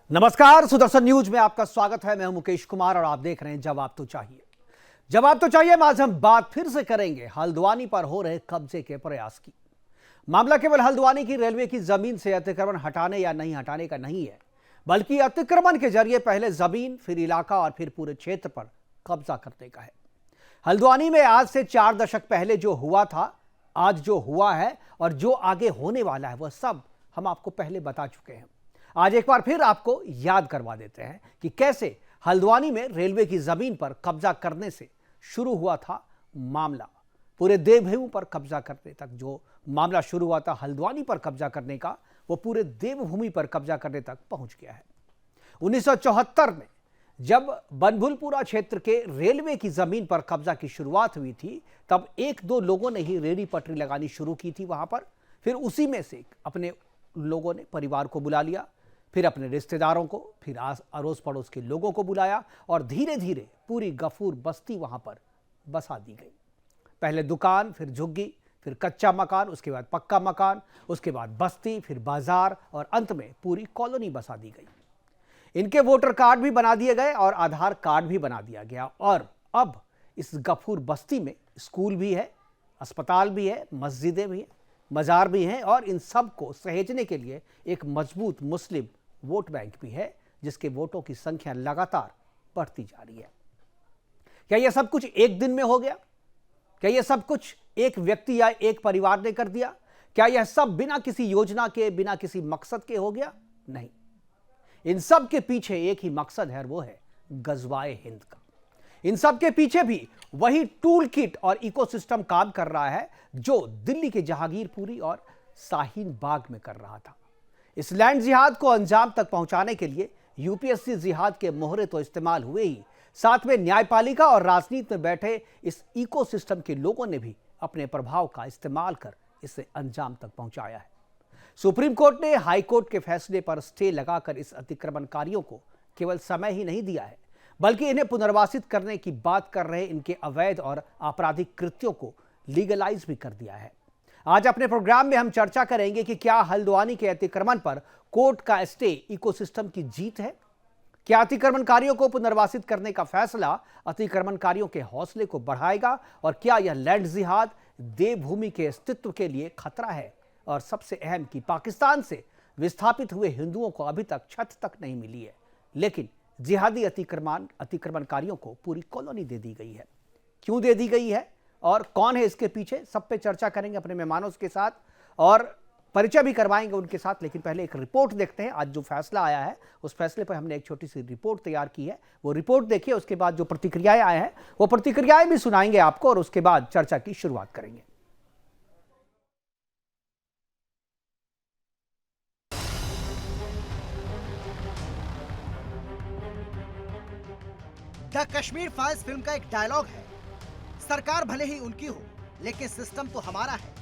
नमस्कार, सुदर्शन न्यूज में आपका स्वागत है। मैं हूं मुकेश कुमार और आप देख रहे हैं जवाब तो चाहिए। जवाब तो चाहिए में आज हम बात फिर से करेंगे हल्द्वानी पर हो रहे कब्जे के प्रयास की। मामला केवल हल्द्वानी की रेलवे की जमीन से अतिक्रमण हटाने या नहीं हटाने का नहीं है, बल्कि अतिक्रमण के जरिए पहले जमीन, फिर इलाका और फिर पूरे क्षेत्र पर कब्जा करने का है। हल्द्वानी में आज से 4 दशक पहले जो हुआ था, आज जो हुआ है और जो आगे होने वाला है, वह सब हम आपको पहले बता चुके हैं। आज एक बार फिर आपको याद करवा देते हैं कि कैसे हल्द्वानी में रेलवे की जमीन पर कब्जा करने से शुरू हुआ था मामला। पूरे देवभूमि पर कब्जा करने तक जो मामला शुरू हुआ था हल्द्वानी पर कब्जा करने का, वो पूरे देवभूमि पर कब्जा करने तक पहुंच गया है। 1974 में जब बनभूलपुरा क्षेत्र के रेलवे की जमीन पर कब्जा की शुरुआत हुई थी, तब 1-2 लोगों ने ही रेडी पटरी लगानी शुरू की थी वहां पर। फिर उसी में से अपने लोगों ने परिवार को बुला लिया, फिर अपने रिश्तेदारों को, फिर अड़ोस पड़ोस के लोगों को बुलाया और धीरे धीरे पूरी गफूर बस्ती वहां पर बसा दी गई। पहले दुकान, फिर झुग्गी, फिर कच्चा मकान, उसके बाद पक्का मकान, उसके बाद बस्ती, फिर बाजार और अंत में पूरी कॉलोनी बसा दी गई। इनके वोटर कार्ड भी बना दिए गए और आधार कार्ड भी बना दिया गया। और अब इस गफूर बस्ती में स्कूल भी है, अस्पताल भी है, मस्जिदें भी हैं, मजार भी हैं और इन सब को सहेजने के लिए एक मजबूत मुस्लिम वोट बैंक भी है, जिसके वोटों की संख्या लगातार बढ़ती जा रही है। क्या यह सब कुछ एक दिन में हो गया? क्या यह सब कुछ एक व्यक्ति या एक परिवार ने कर दिया? क्या यह सब बिना किसी योजना के, बिना किसी मकसद के हो गया? नहीं, इन सब के पीछे एक ही मकसद है और वो है गजवाए हिंद का। इन सब के पीछे भी वही टूल किट और इकोसिस्टम काम कर रहा है जो दिल्ली के जहांगीरपुरी और शाहीन बाग में कर रहा था। इस लैंड जिहाद को अंजाम तक पहुंचाने के लिए यूपीएससी जिहाद के मोहरे तो इस्तेमाल हुए ही, साथ में न्यायपालिका और राजनीति में बैठे इस इकोसिस्टम के लोगों ने भी अपने प्रभाव का इस्तेमाल कर इसे अंजाम तक पहुंचाया है। सुप्रीम कोर्ट ने हाई कोर्ट के फैसले पर स्टे लगाकर इस अतिक्रमणकारियों को केवल समय ही नहीं दिया है, बल्कि इन्हें पुनर्वासित करने की बात कर रहे इनके अवैध और आपराधिक कृत्यों को लीगलाइज भी कर दिया है। आज अपने प्रोग्राम में हम चर्चा करेंगे कि क्या हल्द्वानी के अतिक्रमण पर कोर्ट का स्टे इकोसिस्टम की जीत है? क्या अतिक्रमणकारियों को पुनर्वासित करने का फैसला अतिक्रमणकारियों के हौसले को बढ़ाएगा? और क्या यह लैंड जिहाद देवभूमि के अस्तित्व के लिए खतरा है? और सबसे अहम कि पाकिस्तान से विस्थापित हुए हिंदुओं को अभी तक छत तक नहीं मिली है, लेकिन जिहादी अतिक्रमणकारियों को पूरी कॉलोनी दे दी गई है। क्यों दे दी गई है और कौन है इसके पीछे, सब पे चर्चा करेंगे अपने मेहमानों के साथ और परिचय भी करवाएंगे उनके साथ। लेकिन पहले एक रिपोर्ट देखते हैं। आज जो फैसला आया है उस फैसले पर हमने एक छोटी सी रिपोर्ट तैयार की है, वो रिपोर्ट देखिए। उसके बाद जो प्रतिक्रियाएं आए हैं वो प्रतिक्रियाएं भी सुनाएंगे आपको और उसके बाद चर्चा की शुरुआत करेंगे। द कश्मीर फाइल्स फिल्म का एक डायलॉग है, सरकार भले ही उनकी हो लेकिन सिस्टम तो हमारा है।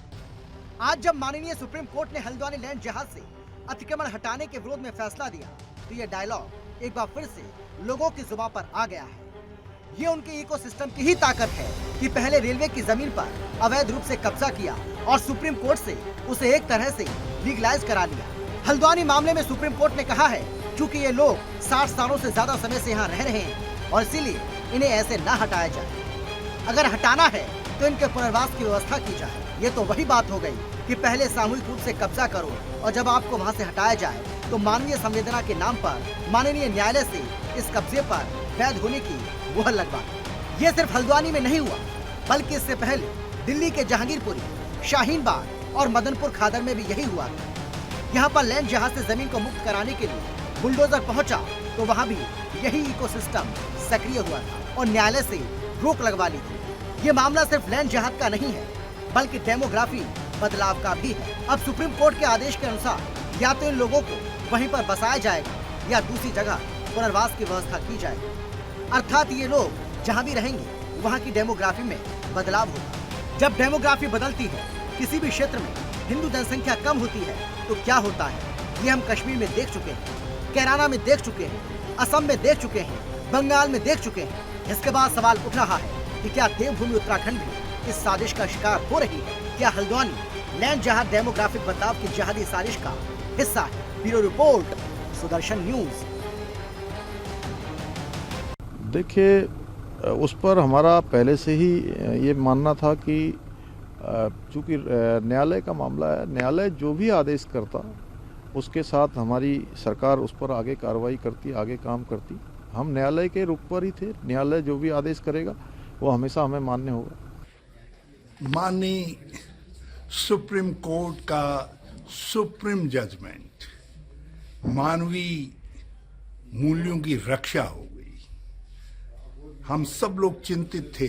आज जब माननीय सुप्रीम कोर्ट ने हल्द्वानी लैंड जिहाद से अतिक्रमण हटाने के विरोध में फैसला दिया, तो ये डायलॉग एक बार फिर से लोगों की जुबान पर आ गया है। ये उनके इकोसिस्टम की ही ताकत है कि पहले रेलवे की जमीन पर अवैध रूप से कब्जा किया और सुप्रीम कोर्ट से उसे एक तरह से लीगलाइज करा लिया। हल्द्वानी मामले में सुप्रीम कोर्ट ने कहा है, चूँकि ये लोग 60 सालों से ज्यादा समय से यहाँ रह रहे हैं और इसीलिए इन्हें ऐसे न हटाया जाए। अगर हटाना है तो इनके पुनर्वास की व्यवस्था की जाए। ये तो वही बात हो गई कि पहले सामूहिक रूप से कब्जा करो और जब आपको वहाँ से हटाया जाए तो मानवीय संवेदना के नाम पर माननीय न्यायालय से इस कब्जे पर वैध होने की मुहर लगवा। ये सिर्फ हल्द्वानी में नहीं हुआ, बल्कि इससे पहले दिल्ली के जहांगीरपुरी, शाहीन बाग और मदनपुर खादर में भी यही हुआ था। यहाँ पर लैंड जिहाद से जमीन को मुक्त कराने के लिए बुलडोजर पहुंचा तो वहाँ भी यही इकोसिस्टम सक्रिय हुआ था और न्यायालय से रोक लगवा ली थी। ये मामला सिर्फ लैंड जिहाद का नहीं है, बल्कि डेमोग्राफी बदलाव का भी है। अब सुप्रीम कोर्ट के आदेश के अनुसार या तो इन लोगों को वहीं पर बसाया जाएगा या दूसरी जगह पुनर्वास की व्यवस्था की जाएगी। अर्थात ये लोग जहाँ भी रहेंगे वहाँ की डेमोग्राफी में बदलाव होगा। जब डेमोग्राफी बदलती है, किसी भी क्षेत्र में हिंदू जनसंख्या कम होती है तो क्या होता है, ये हम कश्मीर में देख चुके हैं, कैराना में देख चुके हैं, असम में देख चुके हैं, बंगाल में देख चुके हैं। इसके बाद सवाल उठ रहा है कि क्या देवभूमि उत्तराखंड भी इस साजिश का शिकार हो रही है? क्या हल्द्वानी लैंड जिहाद डेमोग्राफिक बदलाव की जिहादी साजिश का हिस्सा है? Bureau report, Sudarshan news. देखिए, उस पर हमारा पहले से ही ये मानना था कि चूँकि न्यायालय का मामला है, न्यायालय जो भी आदेश करता उसके साथ हमारी सरकार उस पर आगे कार्रवाई करती, आगे काम करती। हम न्यायालय के रुख पर ही थे। न्यायालय जो भी आदेश करेगा वो हमेशा हमें मान्य होगा। माननीय सुप्रीम कोर्ट का सुप्रीम जजमेंट मानवीय मूल्यों की रक्षा हो गई। हम सब लोग चिंतित थे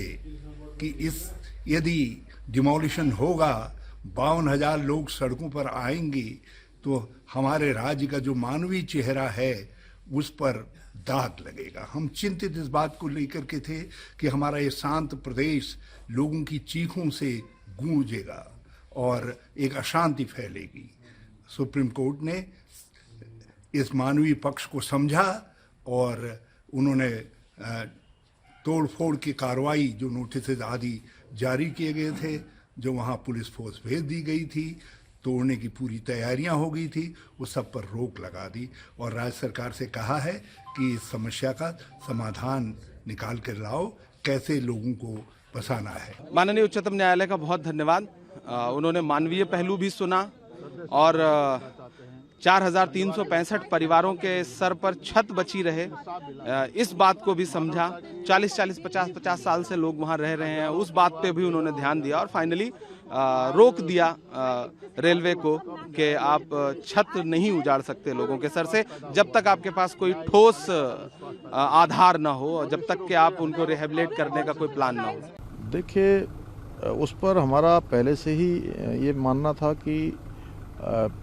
कि यदि डिमोलिशन होगा, 52,000 लोग सड़कों पर आएंगे तो हमारे राज्य का जो मानवीय चेहरा है उस पर दाग लगेगा। हम चिंतित इस बात को लेकर के थे कि हमारा ये शांत प्रदेश लोगों की चीखों से गूंजेगा और एक अशांति फैलेगी। सुप्रीम कोर्ट ने इस मानवीय पक्ष को समझा और उन्होंने तोड़ फोड़ की कार्रवाई, जो नोटिस आदि जारी किए गए थे, जो वहाँ पुलिस फोर्स भेज दी गई थी, तोड़ने की पूरी तैयारियां हो गई थी, वो सब पर रोक लगा दी और राज्य सरकार से कहा है कि इस समस्या का समाधान निकाल कर लाओ, कैसे लोगों को बसाना है। माननीय उच्चतम न्यायालय का बहुत धन्यवाद। उन्होंने मानवीय पहलू भी सुना और 4,365 परिवारों के सर पर छत बची रहे, इस बात को भी समझा। 40-40, 50-50 साल से लोग वहाँ रह रहे हैं, उस बात पे भी उन्होंने ध्यान दिया और फाइनली रोक दिया रेलवे को कि आप छत नहीं उजाड़ सकते लोगों के सर से जब तक आपके पास कोई ठोस आधार ना हो और जब तक कि आप उनको रिहेबिलिटेट करने का कोई प्लान ना हो। देखिए, उस पर हमारा पहले से ही ये मानना था कि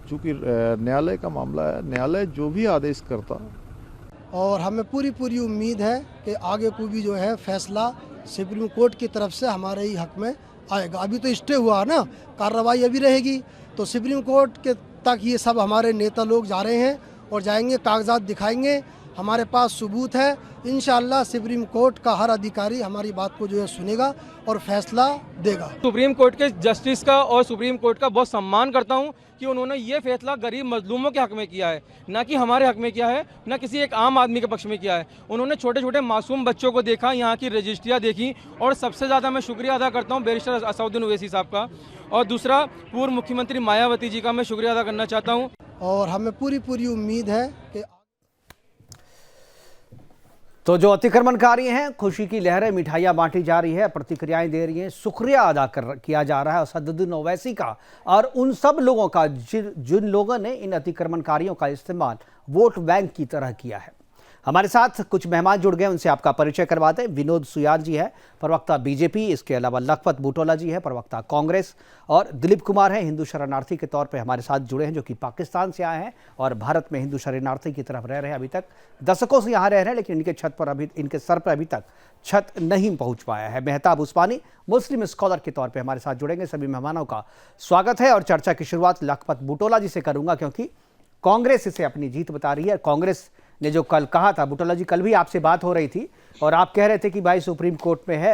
चूँकि न्यायालय का मामला है, न्यायालय जो भी आदेश करता और हमें पूरी उम्मीद है कि आगे को भी जो है फैसला सुप्रीम कोर्ट की तरफ से हमारे ही हक में आएगा। अभी तो स्टे हुआ ना, कार्रवाई अभी रहेगी, तो सुप्रीम कोर्ट के तक ये सब हमारे नेता लोग जा रहे हैं और जाएंगे, कागजात दिखाएंगे, हमारे पास सबूत है। इंशाअल्लाह सुप्रीम कोर्ट का हर अधिकारी हमारी बात को जो है सुनेगा और फैसला देगा। सुप्रीम कोर्ट के जस्टिस का और सुप्रीम कोर्ट का बहुत सम्मान करता हूं कि उन्होंने ये फैसला गरीब मजलूमों के हक में किया है, ना कि हमारे हक में किया है, ना किसी एक आम आदमी के पक्ष में किया है। उन्होंने छोटे छोटे मासूम बच्चों को देखा, यहाँ की रजिस्ट्रियाँ देखी और सबसे ज़्यादा मैं शुक्रिया अदा करता हूँ बैरिस्टर असदुद्दीन ओवैसी साहब का और दूसरा पूर्व मुख्यमंत्री मायावती जी का मैं शुक्रिया अदा करना चाहता हूँ। और हमें पूरी उम्मीद है कि तो जो अतिक्रमणकारी हैं, खुशी की लहरें, मिठाइयाँ बांटी जा रही है, प्रतिक्रियाएं दे रही हैं, शुक्रिया अदा किया जा रहा है असदुद्दीन ओवैसी का और उन सब लोगों का जिन लोगों ने इन अतिक्रमणकारियों का इस्तेमाल वोट बैंक की तरह किया है। हमारे साथ कुछ मेहमान जुड़ गए, उनसे आपका परिचय करवाते हैं। विनोद सुयान जी है, प्रवक्ता बीजेपी, इसके अलावा लखपत बुटोला जी है, प्रवक्ता कांग्रेस, और दिलीप कुमार हैं, हिंदू शरणार्थी के तौर पे हमारे साथ जुड़े हैं, जो कि पाकिस्तान से आए हैं और भारत में हिंदू शरणार्थी की तरफ रह रहे हैं। अभी तक दशकों से यहाँ रह रहे हैं, लेकिन इनके सर पर अभी तक छत नहीं पहुँच पाया है। मेहताब उस्मानी मुस्लिम स्कॉलर के तौर पर हमारे साथ जुड़ेंगे। सभी मेहमानों का स्वागत है और चर्चा की शुरुआत लखपत बुटोला जी से करूँगा, क्योंकि कांग्रेस इसे अपनी जीत बता रही है। कांग्रेस ने जो कल कहा था, बुटोला जी कल भी आपसे बात हो रही थी और आप कह रहे थे कि भाई सुप्रीम कोर्ट में है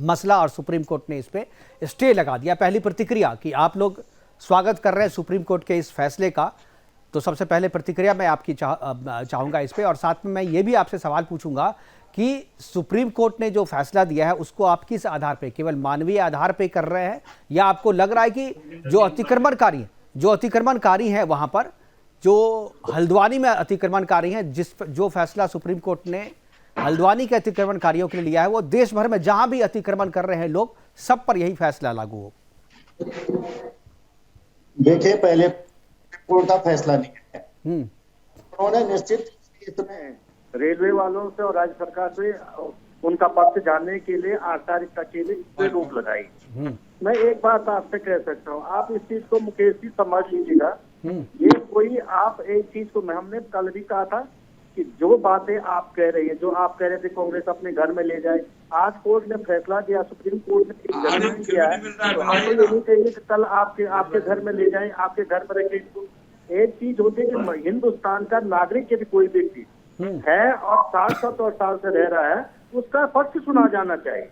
मसला और सुप्रीम कोर्ट ने इस पे स्टे लगा दिया। पहली प्रतिक्रिया कि आप लोग स्वागत कर रहे हैं सुप्रीम कोर्ट के इस फैसले का, तो सबसे पहले प्रतिक्रिया मैं आपकी चाहूँगा इस पे, और साथ में मैं ये भी आपसे सवाल पूछूंगा कि सुप्रीम कोर्ट ने जो फैसला दिया है उसको आप किस आधार पर, केवल मानवीय आधार पर कर रहे हैं या आपको लग रहा है कि जो अतिक्रमणकारी हैं वहाँ पर, जो हल्द्वानी में अतिक्रमणकारी हैं, जो फैसला सुप्रीम कोर्ट ने हल्द्वानी के अतिक्रमणकारियों के लिए लिया है, वो देश भर में जहां भी अतिक्रमण कर रहे हैं लोग, सब पर यही फैसला लागू हो? देखिए, पहले कोर्ट का फैसला नहीं है, उन्होंने निश्चित इसमें रेलवे वालों से और राज्य सरकार से उनका पक्ष जानने के लिए 8 तारीख तक के लिए इस पे रोक लगाई। मैं एक बात आपसे कह सकता हूँ, आप इस चीज को मुकेश जी समझ लीजिएगा, ये कोई आप एक चीज को, हमने कल भी कहा था कि जो बातें आप कह रही है, जो आप कह रहे थे कांग्रेस अपने घर में ले जाए, आज कोर्ट ने फैसला दिया, सुप्रीम कोर्ट ने एक जजमेंट किया है, तो आपको ये नहीं चाहिए कि कल आपके घर में ले जाए, आपके घर में रखे। एक चीज होती है कि हिंदुस्तान का नागरिक यदि कोई व्यक्ति है और 60 साल से रह रहा है, उसका पक्ष सुना जाना चाहिए,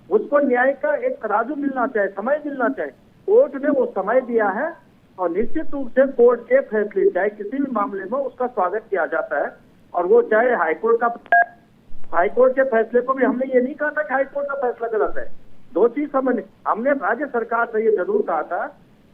उसको न्याय का एक तराजू मिलना चाहिए, समय मिलना चाहिए। कोर्ट ने वो समय दिया है और निश्चित रूप से कोर्ट के फैसले चाहे किसी भी मामले में उसका स्वागत किया जाता है, और वो चाहे हाईकोर्ट का हाईकोर्ट के फैसले को भी हमने ये नहीं कहा था कि हाईकोर्ट का फैसला गलत है। दो चीज समझ, हमने राज्य सरकार से ये जरूर कहा था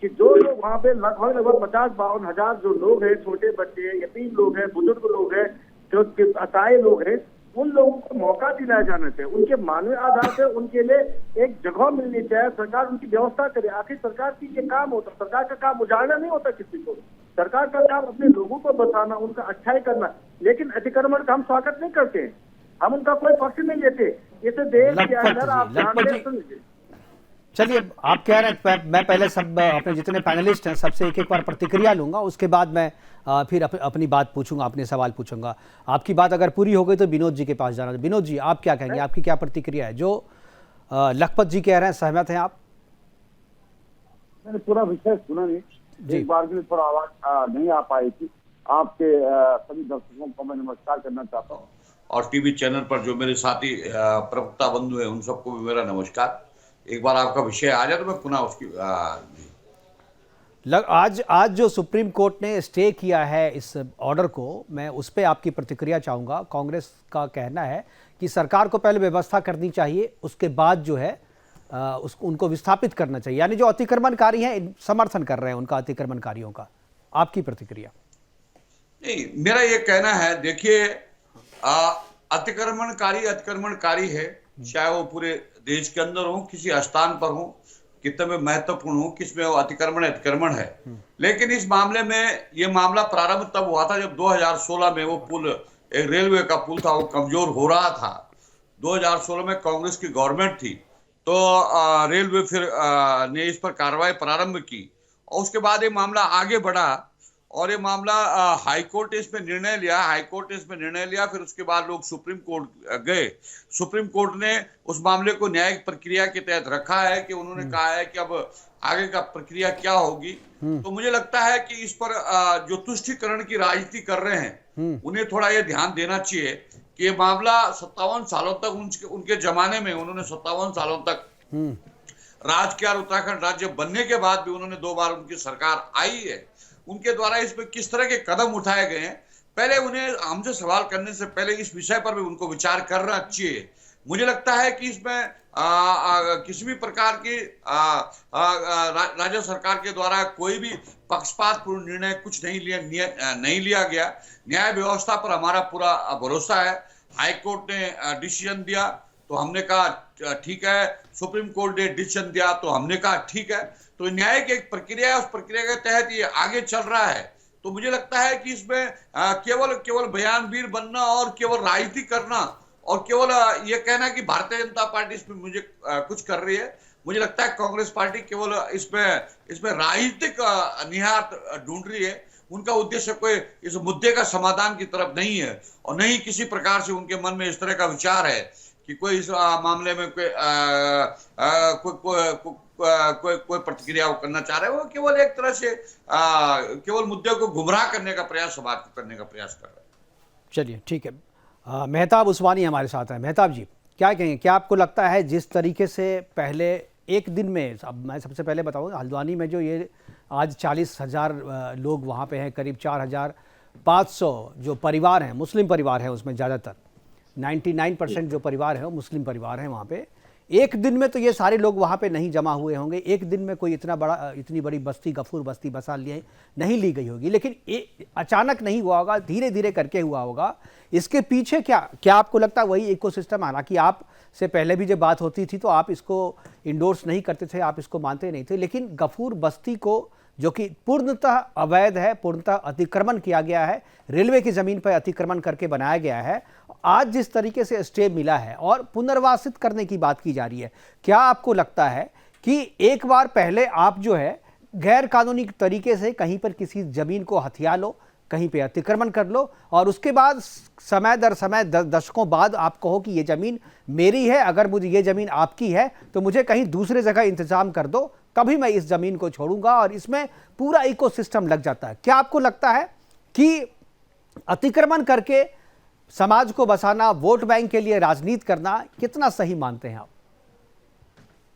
कि जो लोग वहाँ पे लगभग 50-52 हजार जो लोग हैं, छोटे बच्चे, यतीम लोग हैं, बुजुर्ग लोग हैं, जो असहाय लोग हैं, उन लोगों को मौका दिलाया जाना चाहिए। उनके मानवीय आधार पे उनके लिए एक जगह मिलनी चाहिए, सरकार उनकी व्यवस्था करे। आखिर सरकार की ये काम होता, सरकार का काम उजाड़ना नहीं होता किसी को, सरकार का काम अपने लोगों को बचाना, उनका अच्छाई करना। लेकिन अतिक्रमण का हम स्वागत नहीं करते, हम उनका कोई पक्ष नहीं लेते। इसे देश के अंदर आप ध्यान दें। चलिए, आप कह रहे हैं, मैं पहले सब अपने जितने पैनलिस्ट हैं सबसे एक बार प्रतिक्रिया लूंगा, उसके बाद मैं फिर अपनी बात पूछूंगा, अपने सवाल पूछूंगा। आपकी बात अगर पूरी हो गई तो विनोद जी के पास जाना। विनोद जी, आप क्या कहेंगे, आपकी क्या प्रतिक्रिया है? जो लखपत जी कह रहे हैं, सहमत हैं आप? मैंने पूरा विषय सुना नहीं, एक बार के लिए थोड़ा आवाज नहीं आ पाई थी। आपके सभी दर्शकों को मैं नमस्कार करना चाहता हूँ, और टीवी चैनल पर जो मेरे साथी प्रवक्ता बंधु हैं उन सबको भी मेरा नमस्कार। एक बार आपका विषय आ जाए तो मैं पुनः उसकी आज जो सुप्रीम कोर्ट ने स्टे किया है इस ऑर्डर को, मैं उस पर आपकी प्रतिक्रिया चाहूँगा। कांग्रेस का कहना है कि सरकार को पहले व्यवस्था करनी चाहिए, उसके बाद जो है उनको विस्थापित करना चाहिए। यानी जो अतिक्रमणकारी हैं समर्थन कर रहे हैं उनका, अतिक्रमणकारियों का। आपकी प्रतिक्रिया? नहीं, मेरा ये कहना है, देखिए अतिक्रमणकारी है, चाहे वो पूरे देश के अंदर हो, किसी स्थान पर हो, कितने में महत्वपूर्ण हो, किसमें वो अतिक्रमण है। लेकिन इस मामले में ये मामला प्रारंभ तब हुआ था जब 2016 में वो पुल, एक रेलवे का पुल था, वो कमजोर हो रहा था। 2016 में कांग्रेस की गवर्नमेंट थी, तो रेलवे फिर ने इस पर कार्रवाई प्रारंभ की, और उसके बाद ये मामला आगे बढ़ा, और ये मामला हाईकोर्ट ने इसमें निर्णय लिया। फिर उसके बाद लोग सुप्रीम कोर्ट गए। सुप्रीम कोर्ट ने उस मामले को न्यायिक प्रक्रिया के तहत रखा है कि उन्होंने कहा है कि अब आगे का प्रक्रिया क्या होगी। तो मुझे लगता है कि इस पर जो तुष्टीकरण की राजनीति कर रहे हैं उन्हें थोड़ा ये ध्यान देना चाहिए कि ये मामला 57 सालों तक उनके जमाने में, उन्होंने 57 सालों तक राज किया, उत्तराखंड राज्य बनने के बाद भी उन्होंने 2 बार उनकी सरकार आई है। उनके द्वारा इसमें किस तरह के कदम उठाए गए हैं, पहले उन्हें हमसे सवाल करने से पहले इस विषय पर भी उनको विचार करना चाहिए। मुझे लगता है कि इसमें किसी भी प्रकार की राज्य सरकार के द्वारा कोई भी पक्षपातपूर्ण निर्णय कुछ नहीं लिया गया। न्याय व्यवस्था पर हमारा पूरा भरोसा है। हाईकोर्ट ने डिसीजन दिया तो हमने कहा ठीक है, सुप्रीम कोर्ट ने डिसीजन दिया तो हमने कहा ठीक है। तो न्यायिक एक प्रक्रिया है, उस प्रक्रिया के तहत ये आगे चल रहा है। तो मुझे लगता है कि इसमें केवल बयानवीर बनना और केवल राजनीति करना और केवल ये कहना कि भारतीय जनता पार्टी इसमें मुझे कुछ कर रही है, मुझे लगता है कांग्रेस पार्टी केवल इसमें राजनीतिक निहितार्थ ढूंढ रही है। उनका उद्देश्य कोई इस मुद्दे का समाधान की तरफ नहीं है, और नहीं किसी प्रकार से उनके मन में इस तरह का विचार है कि कोई इस मामले में कोई प्रतिक्रिया वो करना चाह रहे हैं। वो केवल एक तरह से केवल मुद्दे को गुमराह करने का प्रयास, समाप्त करने का प्रयास कर रहे हैं। चलिए ठीक है, मेहताब उस्मानी हमारे साथ हैं। मेहताब जी, क्या कहेंगे, क्या आपको लगता है जिस तरीके से पहले एक दिन में, अब मैं सबसे पहले बताऊँ, हल्द्वानी में जो ये आज 40,000 लोग वहाँ पे हैं, करीब 4,500 जो परिवार हैं, मुस्लिम परिवार हैं, उसमें ज़्यादातर 99% जो परिवार है वो मुस्लिम परिवार हैं वहाँ पे। एक दिन में तो ये सारे लोग वहाँ पे नहीं जमा हुए होंगे, एक दिन में कोई इतनी बड़ी बस्ती, गफूर बस्ती बसा नहीं ली गई होगी, लेकिन अचानक नहीं हुआ होगा, धीरे धीरे करके हुआ होगा। इसके पीछे क्या आपको लगता है वही इकोसिस्टम? हालांकि आप से पहले भी जब बात होती थी तो आप इसको इंडोर्स नहीं करते थे, आप इसको मानते नहीं थे, लेकिन गफूर बस्ती को, जो कि पूर्णतः अवैध है, पूर्णतः अतिक्रमण किया गया है, रेलवे की ज़मीन पर अतिक्रमण करके बनाया गया है, आज जिस तरीके से स्टे मिला है और पुनर्वासित करने की बात की जा रही है, क्या आपको लगता है कि एक बार पहले आप जो है गैर कानूनी तरीके से कहीं पर किसी ज़मीन को हथिया लो, कहीं पे अतिक्रमण कर लो, और उसके बाद समय दर समय दशकों बाद आप कहो कि ये ज़मीन मेरी है, अगर मुझे ये ज़मीन आपकी है तो मुझे कहीं दूसरे जगह इंतज़ाम कर दो, कभी मैं इस ज़मीन को छोड़ूंगा, और इसमें पूरा इकोसिस्टम लग जाता है। क्या आपको लगता है कि अतिक्रमण करके समाज को बसाना, वोट बैंक के लिए राजनीति करना कितना सही मानते हैं आप?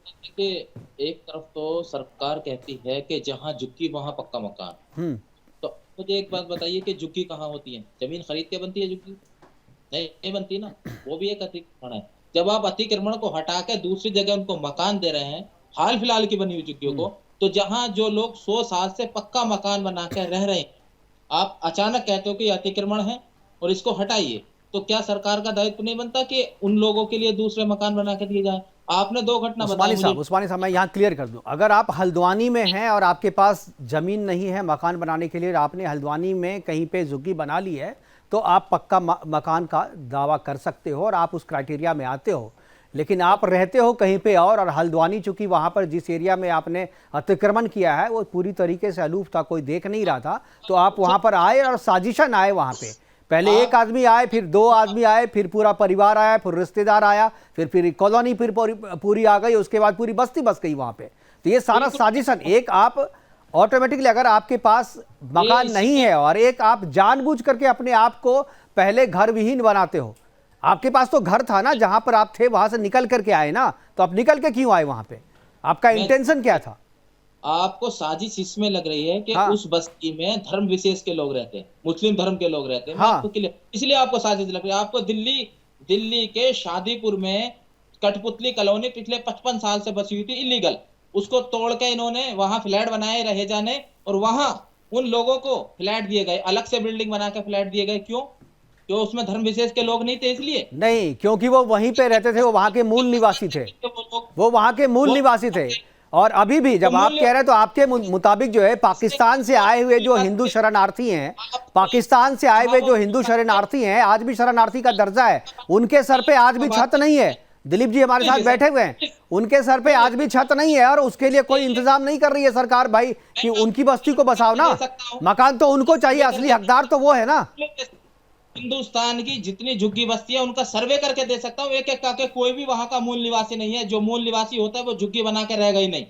देखिए, एक तरफ तो सरकार कहती है कि जहां झुग्गी वहां पक्का मकान। तो मुझे एक बात बताइए कि झुग्गी कहाँ होती है? जमीन खरीद के बनती है झुग्गी? नहीं बनती ना, वो भी एक अतिक्रमण है। जब आप अतिक्रमण को हटा के दूसरी जगह उनको मकान दे रहे हैं, हाल फिलहाल की बनी हुई झुग्गियों को, तो जहां जो लोग 100 साल से पक्का मकान बना के रह रहे हैं, आप अचानक कहते हो कि अतिक्रमण है और इसको हटाइए, तो क्या सरकार का दायित्व नहीं बनता कि उन लोगों के लिए दूसरे मकान बना के दिए जाए? आपने 2 घटना बताई मुझे। उस्मानी साहब मैं यहाँ क्लियर कर दूं, अगर आप हल्द्वानी में हैं और आपके पास जमीन नहीं है मकान बनाने के लिए, आपने हल्द्वानी में कहीं पे झुग्गी बना ली है, तो आप पक्का मकान का दावा कर सकते हो और आप उस क्राइटेरिया में आते हो। लेकिन आप रहते हो कहीं पे और हल्द्वानी चूंकि वहाँ पर जिस एरिया में आपने अतिक्रमण किया है वो पूरी तरीके से अलूफ था, कोई देख नहीं रहा था, तो आप वहाँ पर आए और साजिशन आए वहाँ पे। पहले एक आदमी आए, फिर 2 आदमी आए, फिर पूरा परिवार आया, फिर रिश्तेदार आया, फिर कॉलोनी फिर पूरी आ गई, उसके बाद पूरी बस्ती बस गई वहाँ पे। तो ये सारा साजिशन, एक आप ऑटोमेटिकली अगर आपके पास मकान नहीं है और एक आप जानबूझ करके अपने आप को पहले घर विहीन बनाते हो। आपके पास तो घर था ना जहां पर आप थे, वहां से निकल करके आए ना, तो आप निकल के क्यों आए वहां पे? आपका इंटेंशन क्या था? आपको साजिश इसमें लग रही है कि उस बस्ती में धर्म विशेष के लोग रहते हैं, मुस्लिम धर्म के लोग रहते हैं। आपको इसलिए आपको साजिश लग रही है। आपको दिल्ली के शादीपुर में कठपुतली कॉलोनी पिछले 55 साल से बसी हुई थी इलीगल, उसको तोड़ के इन्होंने वहां फ्लैट बनाए रहे जाने, और वहां उन लोगों को फ्लैट दिए गए, अलग से बिल्डिंग बना के फ्लैट दिए गए। क्यों? क्यों उसमें धर्म विशेष के लोग नहीं थे इसलिए? नहीं, क्योंकि वो वहीं पे रहते थे, वो वहां के मूल निवासी थे, वो वहां के मूल निवासी थे। और अभी भी जब आप कह रहे हैं तो आपके मुताबिक जो है पाकिस्तान से आए हुए जो हिंदू शरणार्थी हैं, पाकिस्तान से आए हुए जो हिंदू शरणार्थी हैं, आज भी शरणार्थी का दर्जा है, उनके सर पे आज भी छत नहीं है। दिलीप जी हमारे साथ बैठे हुए हैं, उनके सर पे आज भी छत नहीं है और उसके लिए कोई इंतजाम नहीं कर रही है सरकार भाई कि उनकी बस्ती को बसाओ ना। मकान तो उनको चाहिए, असली हकदार तो वो है ना। हिंदुस्तान की जितनी झुग्गी बस्ती है उनका सर्वे करके दे सकता हूँ एक एक करके। कोई भी वहां का मूल निवासी नहीं है। जो मूल निवासी होता है वो झुग्गी बना के रहेगा ही नहीं,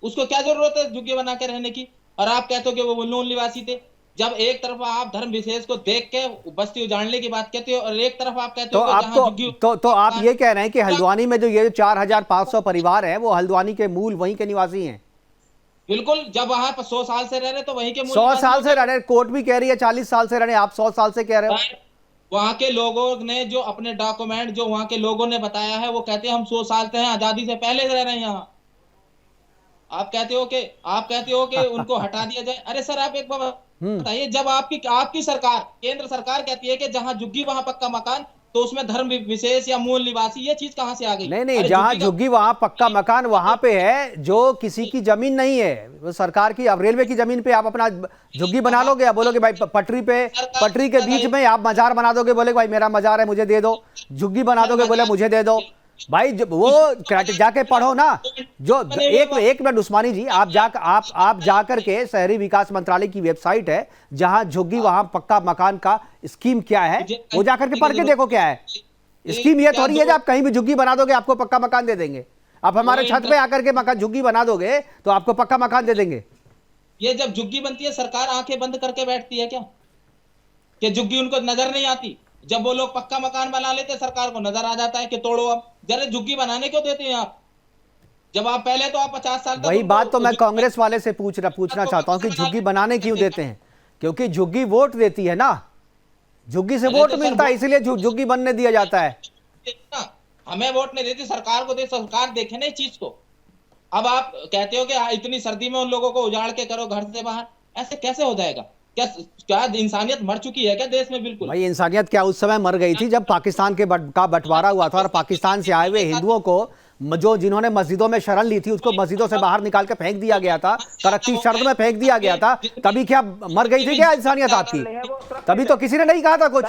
उसको क्या जरूरत है झुग्गी बना के रहने की? और आप कहते हो कि वो मूल निवासी थे। जब एक तरफ आप धर्म विशेष को देख के बस्ती उजाड़ने की बात कहते हो और एक तरफ आप कहते हो तो आप ये कह रहे हैं कि हल्द्वानी में जो ये 4500 परिवार है वो हल्द्वानी के मूल वहीं के निवासी हैं? बिल्कुल। जब वहां पर 100 साल से रह रहे तो वहीं के 100 साल से रह रहे, कोर्ट भी कह रही है 40 साल से रह रहे, आप 100 साल से कह रहे हो। वहां के लोगों ने जो अपने डॉक्यूमेंट जो वहां के लोगों ने बताया है वो कहते हैं हम 100 साल से हैं, आजादी से पहले से रह रहे हैं यहाँ। आप कहते हो कि उनको हटा दिया जाए। अरे सर आप एक बार बताइए, जब आपकी सरकार केंद्र सरकार कहती है कि जहां झुग्गी वहां पक्का मकान, तो उसमें धर्म विशेष या मूल निवासी ये चीज कहां से आ गई? नहीं, जहां झुग्गी वहां पक्का मकान वहां पे है जो किसी की जमीन नहीं है, वो सरकार की। अब रेलवे की जमीन पे आप अपना झुग्गी बना लोगे, आप बोलोगे भाई पटरी के बीच में आप मजार बना दोगे, बोले भाई मेरा मजार है मुझे दे दो। झुग्गी बना दोगे, बोले मुझे दे दो। भाई वो जाके पढ़ो ना। जो एक मिनट उस्मानी जी, आप जाकर के शहरी विकास मंत्रालय की वेबसाइट है जहां झुग्गी वहां पक्का मकान का स्कीम क्या है वो जाकर के पढ़ के देखो क्या है स्कीम। ये थोड़ी है कि आप कहीं भी झुग्गी बना दोगे आपको पक्का मकान दे देंगे। आप हमारे छत पे आकर के मकान झुग्गी बना दोगे तो आपको पक्का मकान दे देंगे। ये जब झुग्गी बनती है सरकार आंखें बंद करके बैठती है क्या कि झुग्गी उनको नजर नहीं आती? जब वो लोग पक्का मकान बना लेते सरकार को नजर आ जाता है कि तोड़ो। अब जरा झुग्गी बनाने क्यों देते हैं आप? जब आप पहले तो आप 50 साल तक वही बात तो मैं कांग्रेस वाले से पूछना चाहता हूं कि झुग्गी बनाने क्यों देते हैं? क्योंकि झुग्गी वोट देती है ना, झुग्गी से वोट मिलता है, इसलिए झुग्गी बनने दिया जाता है। हमें वोट नहीं देती, सरकार को दे, सरकार देखे ना इस चीज को। अब आप कहते हो कि इतनी सर्दी में उन लोगों को उजाड़ के करो घर से बाहर, ऐसे कैसे हो जाएगा? क्या इंसानियत मर चुकी है क्या देश में? बिल्कुल भाई इंसानियत क्या उस समय मर गई थी जब पाकिस्तान का बंटवारा हुआ था और पाकिस्तान से आए हुए हिंदुओं को जिन्होंने मस्जिदों में शरण ली थी उसको मस्जिदों से बाहर निकाल के फेंक दिया गया था, कड़कती शर्त में फेंक दिया गया था। तभी क्या मर गई थी क्या इंसानियत आपकी? तभी तो किसी ने नहीं कहा था कुछ।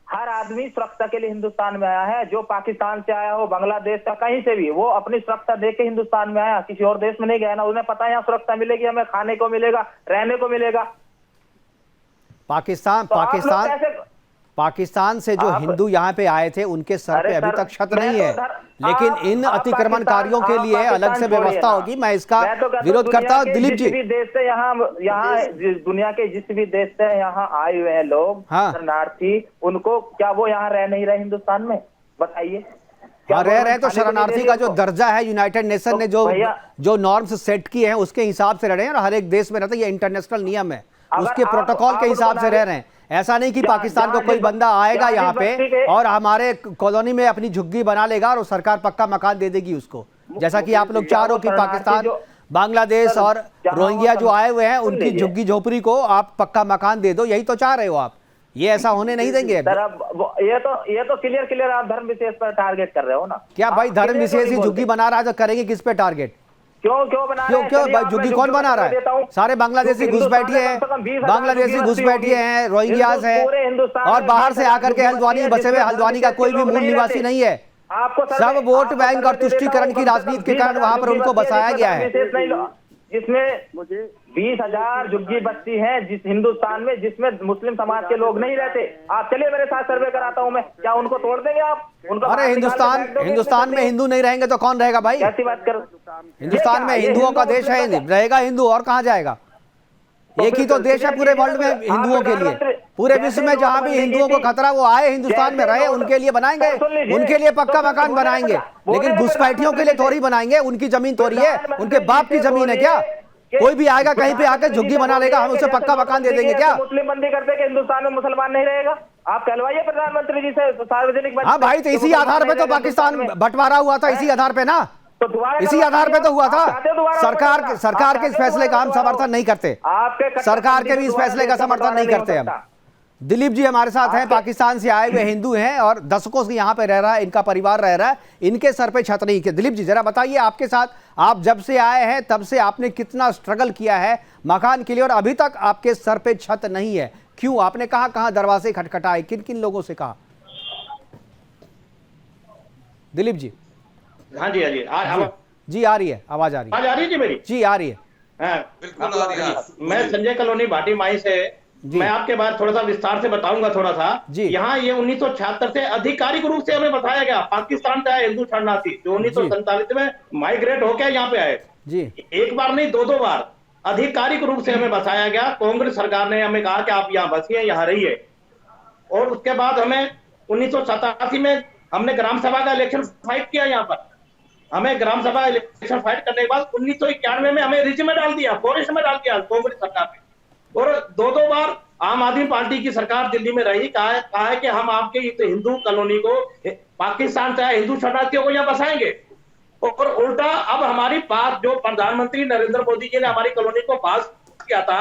हर आदमी सुरक्षा के लिए हिंदुस्तान में आया है, जो पाकिस्तान से आया हो, बांग्लादेश का, कहीं से भी, वो अपनी सुरक्षा देख के हिंदुस्तान में आया, किसी और देश में नहीं गया ना। उन्हें पता है यहाँ सुरक्षा मिलेगी, हमें खाने को मिलेगा, रहने को मिलेगा। पाकिस्तान से जो हिंदू यहाँ पे आए थे उनके सर पे अभी तक छत नहीं है, लेकिन इन अतिक्रमणकारियों के लिए अलग से व्यवस्था होगी। मैं इसका विरोध करता हूँ। दिलीप जी, देश से यहाँ दुनिया के जिस भी देश से यहाँ आए हुए हैं लोग, शरणार्थी, उनको क्या वो यहाँ रह नहीं रहे हिंदुस्तान में? बताइए। हाँ रह रहे हैं, तो शरणार्थी का जो दर्जा है यूनाइटेड नेशन ने जो नॉर्म्स सेट किए हैं उसके हिसाब से रह रहे हैं और हर एक देश में रहता है, ये इंटरनेशनल नियम है, उसके प्रोटोकॉल के हिसाब से रह रहे हैं। ऐसा नहीं कि पाकिस्तान को कोई बंदा आएगा यहाँ पे और हमारे कॉलोनी में अपनी झुग्गी बना लेगा और सरकार पक्का मकान दे देगी उसको, जैसा कि आप लोग चाह रहे हो कि पाकिस्तान, बांग्लादेश और रोहिंग्या जो आए हुए हैं उनकी झुग्गी झोपड़ी को आप पक्का मकान दे दो, यही तो चाह रहे हो आप। ये ऐसा होने नहीं देंगे। ये तो क्लियर आप धर्म विशेष पर टारगेट कर रहे हो ना। क्या भाई धर्म विशेष ही झुग्गी बना रहा है तो करेंगे किस पे टारगेट? क्यों बना रहे हैं? क्यों भाई झुग्गी कौन बना रहा है? सारे बांग्लादेशी घुसपैठिए हैं, बांग्लादेशी घुसपैठिए हैं, रोहिंग्यास हैं और बाहर से आकर के हल्द्वानी बसे हुए, हल्द्वानी का कोई भी मूल निवासी नहीं है। सब वोट बैंक और तुष्टीकरण की राजनीति के कारण वहां पर उनको बसाया गया है। जिसमें 20,000 झुग्गी बस्ती है जिस हिंदुस्तान में, जिसमें मुस्लिम समाज के लोग नहीं रहते। आप चलिए मेरे साथ सर्वे कराता हूं मैं, क्या उनको तोड़ देंगे आप? उनको अरे हिंदुस्तान में हिंदू नहीं रहेंगे तो कौन रहेगा भाई? कैसी बात कर? हिंदुस्तान में हिंदुओं का देश है, रहेगा हिंदू और कहाँ जाएगा? एक ही तो देश है पूरे वर्ल्ड में हिंदुओं के लिए, पूरे विश्व में जहां भी हिंदुओं को खतरा वो आए हिंदुस्तान में रहे, उनके लिए बनाएंगे, उनके लिए पक्का मकान बनाएंगे, लेकिन घुसपैठियों के लिए थोड़ी बनाएंगे। उनकी जमीन थोड़ी है, उनके बाप की जमीन है क्या? कोई भी आएगा कहीं पे आकर झुग्गी बना लेगा, हम उसे पक्का मकान दे देंगे क्या? मुस्लिम बंदी करते कि हिंदुस्तान में मुसलमान नहीं रहेगा? आप कहलवाइए प्रधानमंत्री जी से सार्वजनिक। हाँ भाई, तो इसी आधार पे तो पाकिस्तान बंटवारा हुआ था, इसी आधार पे ना, इसी आधार पे तो हुआ था। सरकार के इस फैसले का हम समर्थन नहीं करते, सरकार के भी इस फैसले का समर्थन नहीं करते हम। दिलीप जी हमारे साथ हैं, पाकिस्तान से आए हुए हिंदू हैं और दशकों से यहाँ पे रह रहा है, इनका परिवार रह रहा है, इनके सर पे छत नहीं है। दिलीप जी जरा बताइए, आपके साथ, आप जब से आए हैं तब से आपने कितना स्ट्रगल किया है मकान के लिए और अभी तक आपके सर पे छत नहीं है, क्यों? आपने कहाँ दरवाजे खटखटाए, किन किन लोगों से कहा? दिलीप जी। हाँ जी जी आ रही है, आवाज आ रही है? आ रही है जी मेरी? जी आ रही है। बिल्कुल आ रही है। मैं संजय कॉलोनी भाटी माई से, मैं आपके बाद थोड़ा सा विस्तार से बताऊंगा थोड़ा सा। यहाँ ये 1976 से आधिकारिक रूप से हमें बताया गया, पाकिस्तान से आए हिंदू शरणार्थी जो 1947 में माइग्रेट होकर यहाँ पे आए जी, एक बार नहीं 2 बार आधिकारिक रूप से हमें बसाया गया। कांग्रेस सरकार ने हमें कहा कि आप यहाँ बसिए, यहाँ रहिए। और उसके बाद हमें 1987 में हमने ग्राम सभा का इलेक्शन फाइट किया यहाँ पर। हमें ग्राम सभा इलेक्शन फाइट करने के बाद 1991 में हमें रिज में डाल दिया, फॉरेस्ट में डाल दिया कांग्रेस सरकार ने। और 2 बार आम आदमी पार्टी की सरकार दिल्ली में रही, कहा है कि हम आपके हिंदू कॉलोनी को, पाकिस्तान से आए हिंदू शरणार्थियों को यहाँ बसाएंगे। और उल्टा अब हमारी बात जो प्रधानमंत्री नरेंद्र मोदी जी ने हमारी कॉलोनी को पास किया था,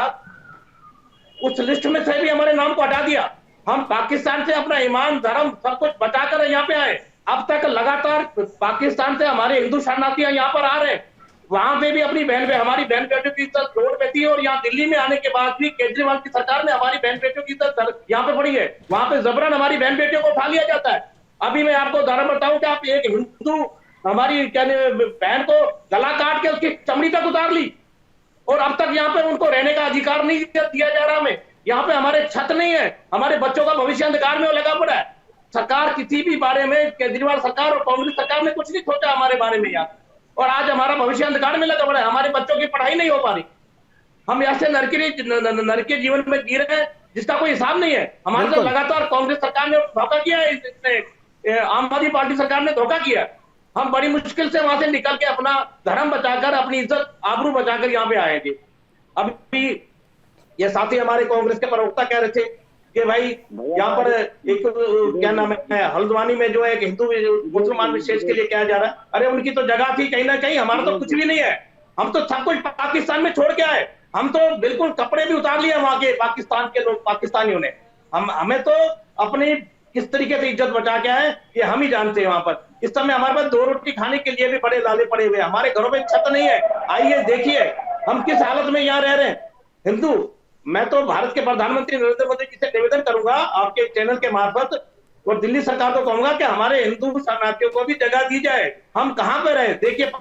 उस लिस्ट में से भी हमारे नाम को हटा दिया। हम पाकिस्तान से अपना ईमान, धर्म सब कुछ बचाकर यहाँ पे आए। अब तक लगातार पाकिस्तान से हमारे हिंदू शरणार्थी यहाँ पर आ रहे हैं, वहां पे भी अपनी हमारी बहन बेटियों की इज्जत रोड पे थी। और यहाँ दिल्ली में आने के बाद भी केजरीवाल की सरकार ने हमारी बहन बेटियों की इज्जत यहाँ पे पड़ी है, वहां पे जबरन हमारी बहन बेटियों को उठा लिया जाता है। अभी मैं आपको उदाहरण बताऊं कि आप एक हिंदू हमारी बहन को गला काट के उसकी चमड़ी तक उतार ली और अब तक यहाँ पे उनको रहने का अधिकार नहीं दिया जा रहा। हमें यहाँ पे हमारे छत नहीं है, हमारे बच्चों का भविष्य अंधकार में लगा पड़ा है। सरकार किसी भी बारे में, केजरीवाल सरकार और कांग्रेस सरकार ने कुछ नहीं सोचा हमारे बारे में यहाँ, और आज हमारा भविष्य अंधकार में लगा पड़ा है। हमारे बच्चों की पढ़ाई नहीं हो पा रही, हम ऐसे नरकीय जीवन में जी रहे हैं जिसका कोई हिसाब नहीं है। हमारे साथ लगातार कांग्रेस सरकार ने धोखा किया है, आम आदमी पार्टी सरकार ने धोखा किया। हम बड़ी मुश्किल से वहां से निकल के अपना धर्म बचाकर, अपनी इज्जत आबरू बचाकर यहाँ पे आए थे। अभी ये साथी हमारे कांग्रेस के प्रवक्ता कह रहे थे कि भाई यहाँ पर एक क्या नाम है, हल्द्वानी में जो है एक हिंदू मुसलमान विशेष के लिए क्या जा रहा है। अरे उनकी तो जगह थी कहीं ना कहीं, हमारा तो कुछ भी नहीं है। हम तो सब कुछ पाकिस्तान में छोड़ के आए, हम तो बिल्कुल कपड़े भी उतार लिए वहां के पाकिस्तान के लोग, पाकिस्तानियों ने। हमें तो अपनी किस तरीके से इज्जत बचा के आए ये हम ही जानते हैं। वहां पर इस समय हमारे पास 2 रोटी खाने के लिए भी बड़े लाले पड़े हुए, हमारे घरों में छत नहीं है। आइए देखिए हम किस हालत में यहाँ रह रहे हैं हिंदू। मैं तो भारत के प्रधानमंत्री नरेंद्र मोदी जी से निवेदन करूंगा आपके चैनल के मार्फत, और दिल्ली सरकार को कहूंगा कि हमारे हिंदू शरणार्थियों को भी जगह दी जाए। हम कहां पर रहे? देखिए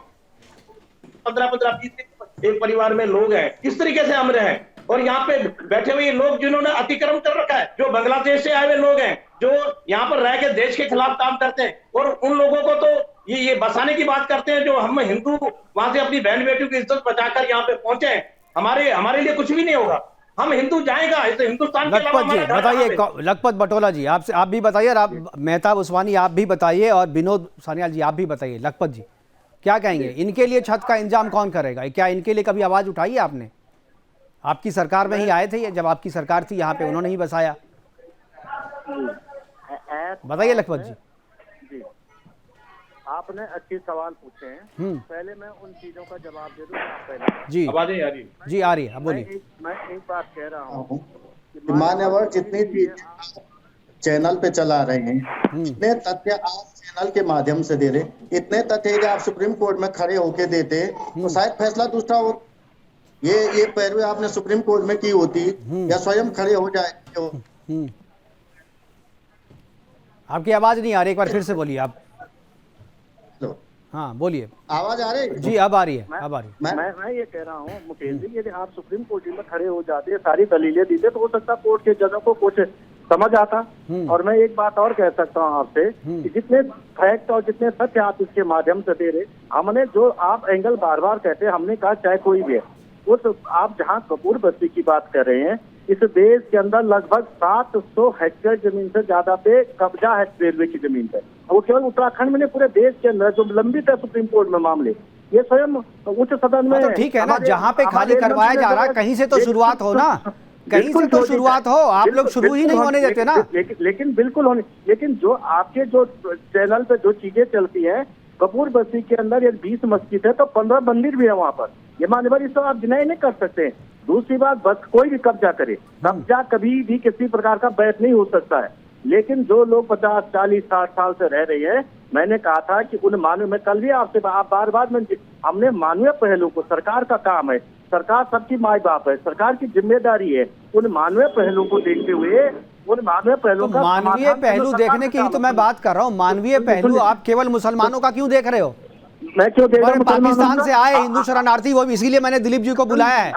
15-20 एक परिवार में लोग हैं, किस तरीके से हम रहे। और यहाँ पे बैठे हुए लोग जिन्होंने अतिक्रमण कर रखा है, जो बांग्लादेश से आए हुए लोग हैं, जो यहाँ पर रह के देश के खिलाफ काम करते हैं, और उन लोगों को तो ये बसाने की बात करते हैं। जो हम हिंदू वहां से अपनी बहन बेटियों की इज्जत बचाकर यहाँ पे पहुंचे, हमारे लिए कुछ भी नहीं होगा। हम हिंदू जाएगा तो हिंदुस्तान के अलावा लखपत जी बताइए, लखपत बटोला जी आप भी बताइए, और आप मेहताब उस्मानी आप भी बताइए, और विनोद सान्याल जी आप भी बताइए। लखपत जी क्या कहेंगे, इनके लिए छत का इंतजाम कौन करेगा? क्या इनके लिए कभी आवाज उठाई है आपने? आपकी सरकार में ही आए थे ये, जब आपकी सरकार थी यहाँ पे उन्होंने ही बसाया। बताइए लखपत जी। जी, आपने अच्छे सवाल पूछे हैं। पहले मैं उन चीजों का जवाब दे दूं। पहले जी आवाज आ रही है? जी आ रही है, बोलिए। मैं एक बात कह रहा हूँ, मान्यवर जितनी चीजें चैनल पे चला रहे हैं, इतने तथ्य आप चैनल के माध्यम से दे रहे, इतने तथ्य यदि आप सुप्रीम कोर्ट में खड़े होके देते तो शायद फैसला दूसरा हो। ये पैरवी आपने सुप्रीम कोर्ट में की होती या स्वयं खड़े हो जाए। आपकी आवाज नहीं आ रही, एक बार फिर से बोलिए आप। हाँ बोलिए, आवाज आ रही? जी अब आ रही है, अब आ रही है। मैं ये कह रहा हूँ मुकेश जी, यदि आप सुप्रीम कोर्ट में खड़े हो जाते, सारी दलीलें देते, तो हो सकता कोर्ट के जजों को कुछ समझ आता। और मैं एक बात और कह सकता हूँ आपसे कि जितने फैक्ट और जितने सत्य आप इसके माध्यम से दे रहे, हमने जो आप एंगल बार बार कहते हैं, हमने कहा चाहे कोई भी है, उस आप जहाँ कपूर बस्ती की बात कर रहे हैं, इस देश के अंदर लगभग 700 हेक्टेयर जमीन से ज्यादा पे कब्जा है रेलवे की जमीन पे। वो केवल उत्तराखंड में नहीं, पूरे देश के अंदर जो लंबित है सुप्रीम कोर्ट में मामले, ये स्वयं उच्च सदन में। तो ठीक है ना, जहाँ पे खाली करवाया जा रहा है कहीं से तो शुरुआत हो ना, कहीं से तो शुरुआत हो। आप लोग शुरू ही नहीं होने देते ना। लेकिन बिल्कुल होने, लेकिन जो आपके जो चैनल पे जो चीजें चलती है, कपूर बस्ती के अंदर ये 20 मस्जिद है तो 15 मंदिर भी है वहाँ पर। ये मान्यवर इसको आप डिनाई नहीं कर सकते। दूसरी बात, बस कोई भी कब्जा करे, कब्जा कभी भी किसी प्रकार का बैठ नहीं हो सकता है। लेकिन जो लोग 50, 40, 60 साल से रह रहे हैं, मैंने कहा था कि उन मानवीय, मैं कल भी आपसे बार बार हमने मानवीय पहलू को, सरकार का काम है, सरकार सबकी माई बाप है, सरकार की जिम्मेदारी है, उन मानवीय पहलू को देखते हुए उन मानवीय पहलू का मानवीय पहलू देखने की ही तो मैं बात कर रहा हूँ। मानवीय पहलू आप केवल मुसलमानों का क्यों देख रहे हो? मैं क्यों देख रहा हूं? पाकिस्तान से आए हिंदू शरणार्थी, वो इसीलिए मैंने दिलीप जी को बुलाया है।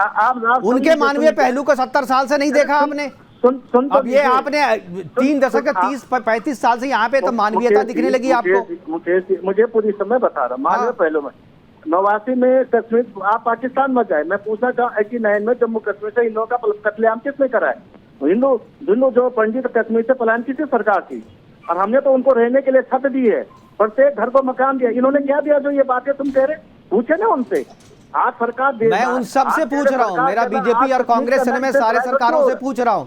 उनके मानवीय पहलू को 70 साल से नहीं देखा आपने। अब ये आपने 3 दशक 30-35 साल से यहाँ पे तो मानवीयता दिखने लगी आपको। मुझे पूरी समय बता रहा मानवीय पहलू में 89 में कश्मीर, आप पाकिस्तान मत जाए, मैं पूछना चाहूँ 89 में जम्मू कश्मीर से हिंदुओं का कत्लेआम किसने करा है? हिंदू जो पंडित कश्मीर से पलायन किसी सरकार की, और हमने तो उनको रहने के लिए छत दी है, प्रत्येक घर को मकान दिया। इन्होंने क्या दिया जो ये बातें तुम कह रहे? पूछे ना उनसे। आज सरकार मैं उन सब से पूछ रहा हूँ, मेरा बीजेपी और कांग्रेस से मैं सारे सरकारों से पूछ रहा हूँ।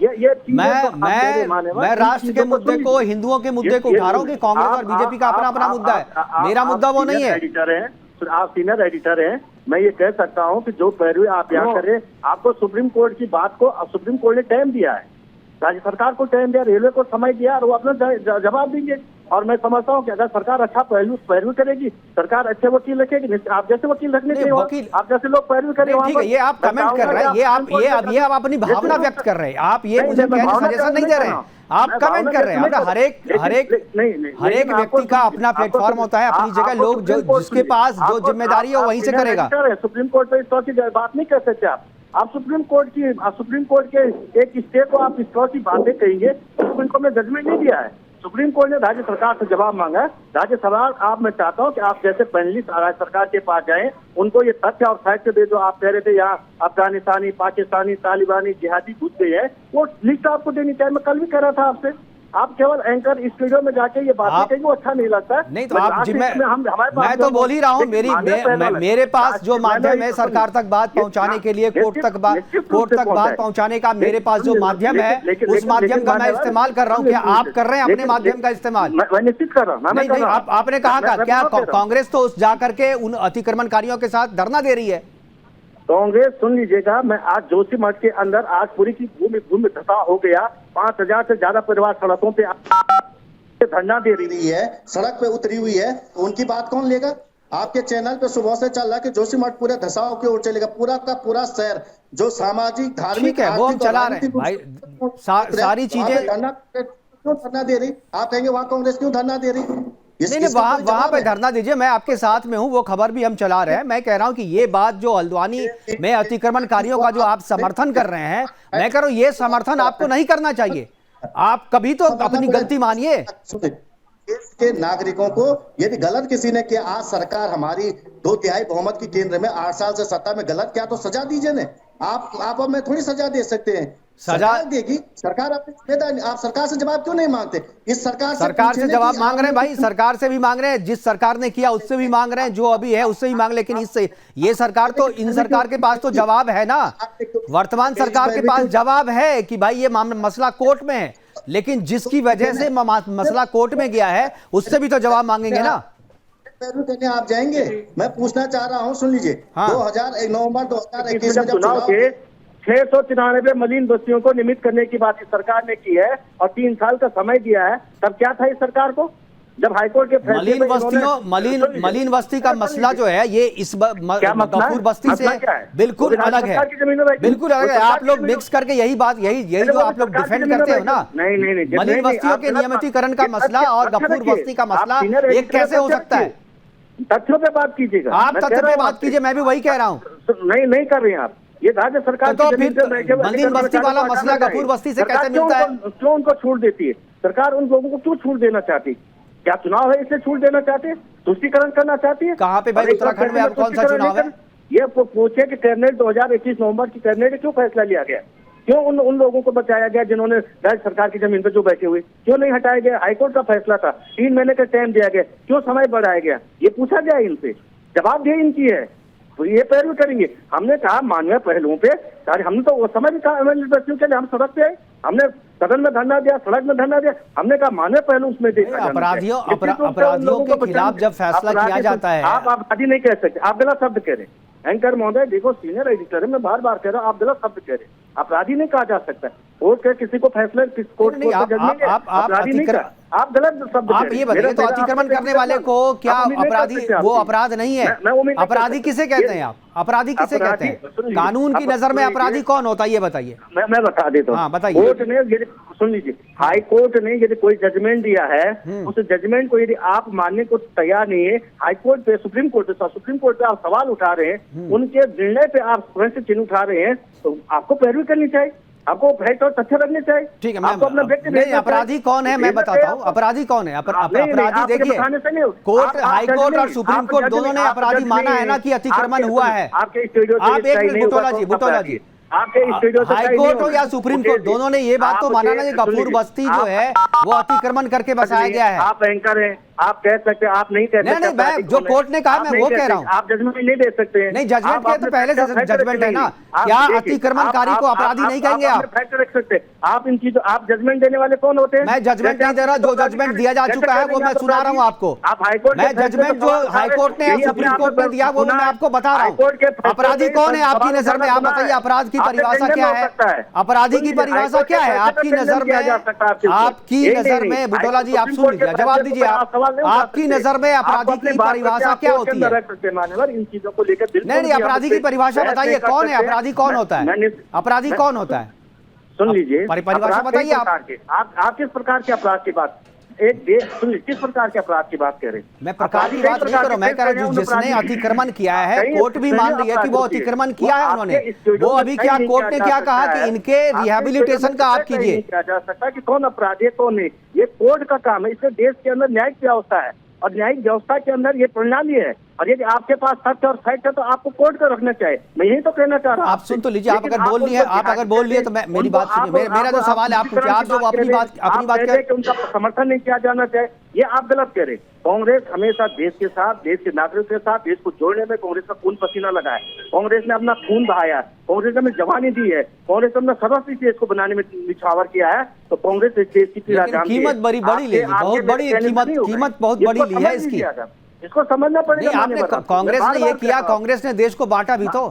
मैं राष्ट्र के मुद्दे को, हिंदुओं के मुद्दे को उठा रहा हूँ कि कांग्रेस और बीजेपी का अपना अपना मुद्दा है। मेरा मुद्दा वो नहीं है। आप सीनियर एडिटर हैं, मैं ये कह सकता हूँ कि जो पैरवी आप यहाँ करें, आपको सुप्रीम कोर्ट की बात को, सुप्रीम कोर्ट ने टाइम दिया है, राज्य सरकार को टाइम दिया, रेलवे को समय दिया, और वो अपना जवाब देंगे। और मैं समझता हूँ कि अगर सरकार अच्छा पैरवी करेगी, सरकार अच्छे वकील रखेगी, आप जैसे वकील रखने चाहिए, आप जैसे लोग पैरवी करें। ठीक है, ये आप कमेंट कर रहे हैं, ये आप अपनी भावना व्यक्त कर रहे हैं, आप ये मुझे सजेशन नहीं दे रहे हैं, आप कमेंट कर रहे हैं। हर एक व्यक्ति का अपना प्लेटफॉर्म होता है, अपनी जगह लोग जिसके पास जो जिम्मेदारी है वहीं से करेगा। सुप्रीम कोर्ट पे इस तरह की बात नहीं कर सकते आप सुप्रीम कोर्ट के एक स्टे को आप इस तरह की बातें कहेंगे। सुप्रीम कोर्ट ने जजमेंट नहीं दिया है, सुप्रीम कोर्ट ने राज्य सरकार से जवाब मांगा है। राज्य सरकार, आप, मैं चाहता हूं कि आप जैसे पैनलिस्ट राज्य सरकार के पास जाएं, उनको ये तथ्य और फैक्ट दे जो आप कह रहे थे यहाँ अफगानिस्तानी, पाकिस्तानी, तालिबानी, जिहादी घुस गए हैं, वो लिस्ट आपको देनी चाहिए। मैं कल भी कह रहा था आपसे, आप केवल एंकर स्टूडियो में जाके ये बातें कहेंगे, वो अच्छा नहीं लगता है। नहीं तो आप जी, मैं तो बोल ही रहा हूँ, मेरे पास जो माध्यम है सरकार तक बात पहुँचाने के लिए, कोर्ट तक बात पहुँचाने का मेरे पास जो माध्यम है, उस माध्यम का मैं इस्तेमाल कर रहा हूँ। क्या आप कर रहे हैं अपने माध्यम का इस्तेमाल? मैं निश्चित कर रहा हूँ। नहीं, आपने कहा क्या कांग्रेस तो उस जाकर के उन अतिक्रमणकारियों के साथ धरना दे रही है? कांग्रेस, सुन लीजिएगा, मैं आज जोशीमठ के अंदर आज पूरी की भूमि धसा हो गया, 5000 से ज्यादा परिवार सड़कों पे धरना दे रही है, सड़क पे उतरी हुई है, तो उनकी बात कौन लेगा? आपके चैनल पे सुबह से चल रहा है कि जोशीमठ पूरे धसाव की ओर चलेगा, पूरा का पूरा शहर जो सामाजिक, धार्मिक है वो हम चला रहे हैं भाई, सारी चीजें। क्यों धरना दे रही? आप कहेंगे वहाँ कांग्रेस क्यों धरना दे रही? नहीं, वहां पे धरना दीजिए, मैं आपके साथ में हूं, वो खबर भी हम चला रहे हैं। मैं कह रहा हूं कि ये बात जो हल्द्वानी में अतिक्रमणकारियों का जो आप समर्थन कर रहे हैं, मैं कह रहा हूं ये समर्थन आपको नहीं करना चाहिए। आप कभी तो अपनी गलती मानिए। देश के नागरिकों को यदि गलत किसी ने किया, आज सरकार हमारी 2/3 बहुमत की केंद्र में 8 साल से सत्ता में गलत किया तो सजा दीजिए ना। आप अब मैं थोड़ी सजा दे सकते हैं, सजा देगी सरकार। अपनी जिम्मेदारी, आप सरकार से जवाब क्यों नहीं मांगते? इस सरकार से जवाब मांग रहे हैं भाई, सरकार से भी मांग रहे हैं, जिस सरकार ने किया उससे भी मांग रहे हैं, जो अभी है उससे भी मांग, लेकिन इससे ये सरकार तो, इन सरकार के पास तो जवाब है ना, वर्तमान सरकार के पास जवाब है कि भाई ये मसला कोर्ट में है। लेकिन जिसकी वजह से मसला कोर्ट में गया है उससे भी तो जवाब मांगेंगे ना। पैरवी करने आप जाएंगे? मैं पूछना चाह रहा हूँ, सुन लीजिए। 2001 नवंबर 2021 में जब चुनाव के 693 मलिन बस्तियों को निमित करने की बात इस सरकार ने की है और 3 साल का समय दिया है, तब क्या था इस सरकार को? जब हाईकोर्ट के मलिन बस्ती का मसला जो है ये इस गफूर बस्ती से बिल्कुल अलग है, बिल्कुल अलग है। आप लोग मिक्स करके यही जो आप लोग डिफेंड करते हो ना, मलिन बस्तियों के नियमितीकरण का मसला और गफूर बस्ती का मसला एक कैसे हो सकता है? तथ्यों पे बात कीजिएगा, आप तथ्य पे बात कीजिए, मैं भी वही कह रहा हूँ। नहीं कर रहे हैं आप। ये राज्य सरकार तो फिर मलिन बस्ती वाला मसला गफूर बस्ती से कैसे मिलता है? क्यों उनको छूट देती है सरकार? उन लोगों को क्यों छूट देना चाहती? क्या चुनाव है इसलिए छूट देना चाहते हैं? तुष्टीकरण करना चाहती है? कहाँ पे भाई? उत्तराखंड में अब कौन सा चुनाव है? ये पूछे कि कैबिनेट 2021 नवंबर की कैबिनेट में क्यों फैसला लिया गया? क्यों उन लोगों को बचाया गया जिन्होंने राज्य सरकार की जमीन पर जो बैठे हुए? क्यों नहीं हटाया गया? हाईकोर्ट का फैसला था, 3 महीने का टाइम दिया गया, क्यों समय बढ़ाया गया? ये पूछा गया इनसे, जवाबदेही इनकी है, तो ये पैरवी करेंगे। हमने कहा मानवीय पहलुओं पे, हमने तो वो समय भी कहा के लिए हम सड़क पे आए, हमने सदन में धरना दिया, सड़क में धरना दिया, हमने कहा मानवीय पहलू उसमें देखा। अपराधियों के खिलाफ जब फैसला किया जाता है, आप अपराधी नहीं कह सकते, आप गलत शब्द कह रहे हैं। एंकर महोदय देखो, सीनियर एडिटर है, मैं बार बार कह रहा हूँ, आप गलत शब्द कह रहे हैं। अपराधी नहीं कहा जा सकता। कोर्ट के किसी को फैसला कोर्ट अपराधी नहीं कहा, आप गलत शब्द। आप ये बताइए तो अतिक्रमण करने वाले को क्या अपराधी, वो अपराध नहीं है? अपराधी किसे कहते हैं आप? अपराधी किसे कहते हैं? कानून की नजर में अपराधी कौन होता है ये बताइए। मैं बता देता हूँ। हाँ बताइए। कोर्ट ने यदि, सुन लीजिए, हाई कोर्ट ने यदि कोई जजमेंट दिया है, उस जजमेंट को यदि आप मानने को तैयार नहीं है, हाई कोर्ट पे, सुप्रीम कोर्ट पे आप सवाल उठा रहे हैं, उनके निर्णय पे आप प्रश्न चिन्ह उठा रहे हैं, तो आपको पैरवी करनी चाहिए, आपको फैक्ट और तथ्य रखने चाहिए। ठीक है, नहीं, अपराधी कौन है मैं बताता हूँ। अपराधी कौन है? अपराधी देखिए, कोर्ट, हाई कोर्ट और सुप्रीम कोर्ट दोनों ने अपराधी माना है ना कि अतिक्रमण हुआ है। आप एक मिनट, बुटोला जी, हाई कोर्ट हो या सुप्रीम कोर्ट, दोनों ने ये बात तो माना ना कि गफूर बस्ती जो है वो अतिक्रमण करके बसाया गया है। आप एंकर हैं, आप कह सकते हैं, आप नहीं कह सकते। नहीं, मैं जो कोर्ट ने कहा मैं वो कह रहा हूँ। आप जजमेंट नहीं दे सकते। नहीं, जजमेंट के तो पहले से जजमेंट है ना। क्या अतिक्रमणकारी को अपराधी नहीं कहेंगे आप? फैक्ट रख सकते। आप इन चीजों, आप जजमेंट देने वाले कौन होते हैं? मैं जजमेंट नहीं दे रहा, जो जजमेंट दिया जा चुका है वो मैं सुना रहा हूँ आपको। आप हाईकोर्ट, मैं जजमेंट जो हाईकोर्ट ने या सुप्रीम कोर्ट ने दिया वो मैं आपको बता रहा हूँ। अपराधी कौन है आपकी नजर में? आप बताइए, अपराध की परिभाषा क्या है? अपराधी की परिभाषा क्या है आपकी नजर में? आपकी नजर में, बुटोला जी आप सुन लीजिए, जवाब दीजिए आप। आपकी नजर में अपराधी की परिभाषा क्या होती है? इन चीजों को लेकर नहीं, अपराधी की परिभाषा बताइए, कौन है अपराधी? कौन होता है अपराधी? कौन होता है? सुन लीजिए, परिभाषा बताइए आप किस प्रकार के अपराध की बात, किस प्रकार के अपराध की बात कह रहे हैं? मैं प्रकार की बात नहीं कर रहा हूं, मैं कह रहा हूं जिसने अतिक्रमण किया है, कोर्ट भी मान रही है कि वो अतिक्रमण किया है उन्होंने। वो अभी क्या कोर्ट ने क्या कहा कि इनके रिहेबिलिटेशन का आप कीजिए। किया जा सकता कि कौन अपराधी है कौन नहीं, ये कोर्ट का काम है। इससे देश के अंदर न्यायिक व्यवस्था है और न्यायिक व्यवस्था के अंदर ये प्रणाली है, और यदि आपके पास तथ्य और फैक्ट है तो आपको कोर्ट को रखना चाहिए। मैं यही तो कहना चाह रहा हूँ। आप सुन तो लीजिए, आप अगर बोल लिए, आप अगर बोल लिए तो मेरी बात सुनिए। मेरा जो सवाल है आप पूछिए, आप जो अपनी बात कर, उनका समर्थन नहीं किया जाना चाहिए, ये आप गलत कह रहे। कांग्रेस हमेशा देश के साथ, देश के नागरिक के साथ, देश को जोड़ने में कांग्रेस का खून पसीना लगा है। कांग्रेस ने अपना खून बहाया, कांग्रेस ने हमें जवानी दी है, कांग्रेस ने अपना सर्वस्व देश को बनाने में निछावर किया है। तो कांग्रेस इस देश की पीड़ा जानती है। कीमत बड़ी ली, बहुत बड़ी कीमत बहुत बड़ी ली है इसकी, इसको समझना पड़ेगा। आपने कांग्रेस ने ये किया, कांग्रेस ने देश को बांटा भी तो।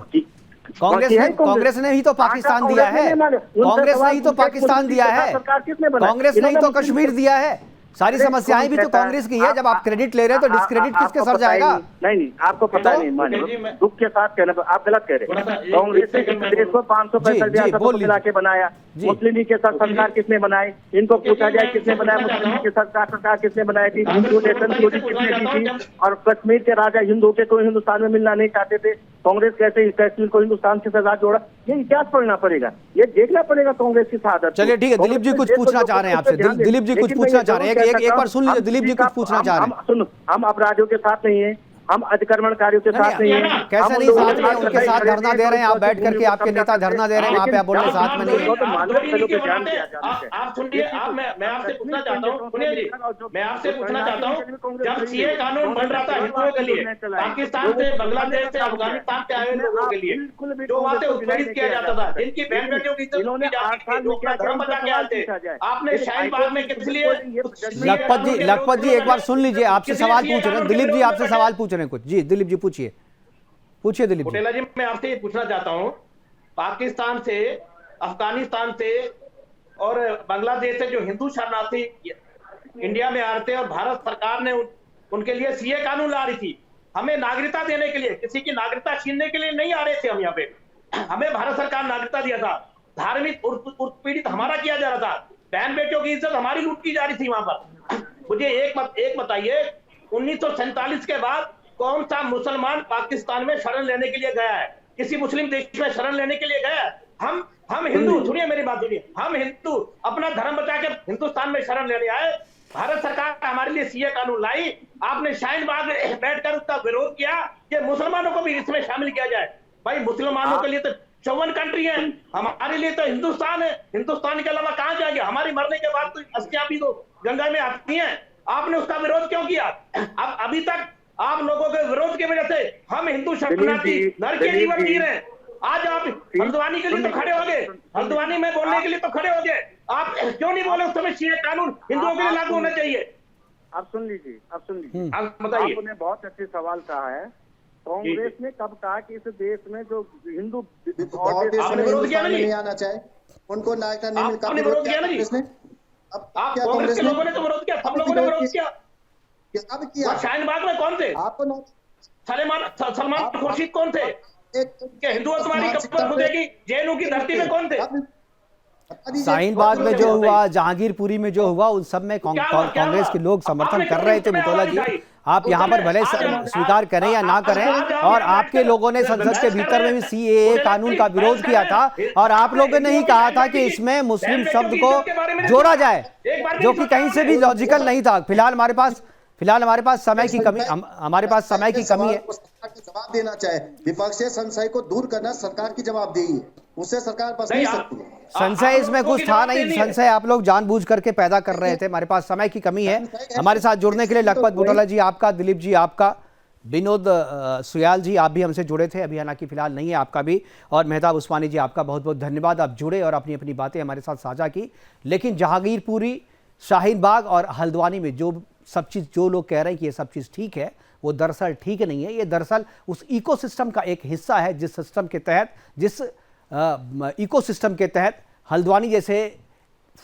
कांग्रेस ने ही तो पाकिस्तान दिया है, कांग्रेस ने ही तो पाकिस्तान दिया है, कांग्रेस ने ही तो कश्मीर दिया है। सारी समस्याएं भी तो कांग्रेस की है। जब आप क्रेडिट ले रहे हैं तो डिस्क्रेडिट किसके सर जाएगा? नहीं, आपको पता नहीं, दुख के साथ कहना, आप गलत कह रहे हैं। कांग्रेस ने प्रदेश को 565 मिला के बनाया। मुस्लिम लीग के साथ सरकार किसने बनाई? इनको पूछा जाए किसने बनाया? मुस्लिम लीग के साथ सरकार किसने बनाई थी? किसने की थी? और कश्मीर के राजा हिंदू के कोई हिंदुस्तान में मिलना नहीं चाहते थे। कांग्रेस कैसे कश्मीर को हिंदुस्तान के साथ जोड़ा? ये इतिहास पढ़ना पड़ेगा, ये देखना पड़ेगा कांग्रेस की सादत। चलिए ठीक है, दिलीप जी कुछ पूछना चाह रहे हैं आपसे। दिलीप जी कुछ पूछना चाह रहे हैं, एक बार सुन लीजिए, दिलीप जी कुछ पूछना चाह रहे हैं। सुनो, हम अपराधियों के साथ नहीं है, हम अतिक्रमणकारियों के साथ नहीं है। कैसे नहीं साथ में, उनके साथ धरना दे रहे हैं आप बैठ करके, आपके नेता धरना दे रहे हैं वहाँ पे, आप बोल रहे हैं साथ में नहीं। आप सुनिए, मैं आपसे पूछना चाहता हूँ, सुनिए जी, मैं आपसे पूछना चाहता हूँ, जब सीए कानून बन रहा था हिंदुओं के लिए, पाकिस्तान से, बांग्लादेश से, अफगानिस्तान से आए लोगों के लिए, जो वहाँ से उत्पीड़ित किया जाता था, जिनकी बहन बेटियों की इज्जत की जाती थी, जो अपना धर्म बचा के आए थे, आपने शाहीन बाग में किस लिए? लखपत जी एक बार सुन लीजिए, आपसे सवाल पूछ रहे हैं दिलीप जी, आपसे सवाल पूछ रहे हैं कुछ। जी दिलीप जी पूछिए दिलीप कोटेला जी, मैं आपसे ये पूछना चाहता हूँ, पाकिस्तान से, अफगानिस्तान से और बांग्लादेश से जो हिंदू शरणार्थी इंडिया में आ रहे थे और भारत सरकार ने उनके लिए सीए कानून ला रही थी, हमें नागरिकता देने के लिए, किसी की नागरिकता छीनने के लिए नहीं आ रहे थे हम यहाँ पे, हमें भारत सरकार नागरिकता दिया था, धार्मिक उत्पीड़ित हमारा किया जा रहा था, बहन बेटियों की इज्जत हमारी लूट की जा रही थी वहां पर। मुझे एक बताइए, 1947 के बाद कौन सा मुसलमान पाकिस्तान में शरण लेने के लिए गया है? किसी मुस्लिम देश में शरण लेने के लिए गया है? हम हिंदू, सुनिए मेरी बात सुनिए, हम हिंदू अपना धर्म बचा के हिंदुस्तान में शरण लेने आए, भारत सरकार हमारे लिए सीए कानून लाई, आपने शाहीन बाग में बैठकर उसका विरोध किया कि मुसलमानों को भी इसमें शामिल किया जाए। भाई मुसलमानों के लिए तो 54 कंट्री है, हमारे लिए तो हिंदुस्तान है, हिंदुस्तान के अलावा कहां जाएंगे? हमारी मरने के बाद तो अस्थियां भी तो गंगा में आती हैं, आपने उसका विरोध क्यों किया? अब अभी तक आप लोगों के विरोध की वजह से हम हिंदू शरणार्थी नर के जीवन जी रहे हैं। आज आप हल्द्वानी के लिए तो खड़े हो गए, हल्द्वानी में बोलने के लिए तो खड़े हो गए, आप क्यों नहीं बोले उस समय सीए कानून हिंदुओं के लिए लागू होना चाहिए? आप सुन लीजिए, आप बताइए। आपने बहुत अच्छे सवाल कहा है। कांग्रेस ने कब कहा कि इस देश में जो हिंदू और देश में नहीं आना चाहे उनको नागरिकता नहीं मिल? आपने विरोध किया ना जी, आप कांग्रेस के लोगों ने तो विरोध किया, सब लोगों ने विरोध किया। शाहीन बाग में कौन थे? आपको सलमान खुर्शीद कौन थे? हिंदुत्ववादी कब्र खुदेगी, जेएनयू की धरती में कौन थे? शाहीन बाग में जो हुआ, जहांगीरपुरी में जो हुआ, उन सब में कांग्रेस के लोग समर्थन कर रहे थे। मितोला जी, आप यहाँ पर भले स्वीकार करें या ना करें, और आपके लोगों ने संसद के भीतर में भी सीएए कानून का विरोध किया था, और आप लोगों ने ही कहा था कि इसमें मुस्लिम शब्द को जोड़ा जाए, जो कि कहीं से भी लॉजिकल नहीं था। फिलहाल हमारे पास समय की कमी, हमारे पास समय की कमी है। जवाब देना चाहे, विपक्षी संशय को दूर करना सरकार की जवाबदेही है, उससे सरकार बस नहीं सकती है। संशय इसमें कुछ था नहीं, संशय आप लोग जानबूझ करके पैदा कर रहे थे। हमारे पास समय की कमी है। हमारे साथ जुड़ने के लिए लखपत बुटोला जी आपका, दिलीप जी आपका, विनोद सुयाल जी आप भी हमसे जुड़े थे, अभी हालांकि फिलहाल नहीं है, आपका भी, और मेहताब उस्मानी जी आपका बहुत बहुत धन्यवाद, आप जुड़े और अपनी अपनी बातें हमारे साथ साझा की। लेकिन जहांगीरपुरी, शाहीन बाग और हल्द्वानी में जो सब चीज़, जो लोग कह रहे हैं कि ये सब चीज़ ठीक है, वो दरअसल ठीक नहीं है। ये दरअसल उस इकोसिस्टम का एक हिस्सा है, जिस सिस्टम के तहत, जिस इकोसिस्टम के तहत हल्द्वानी जैसे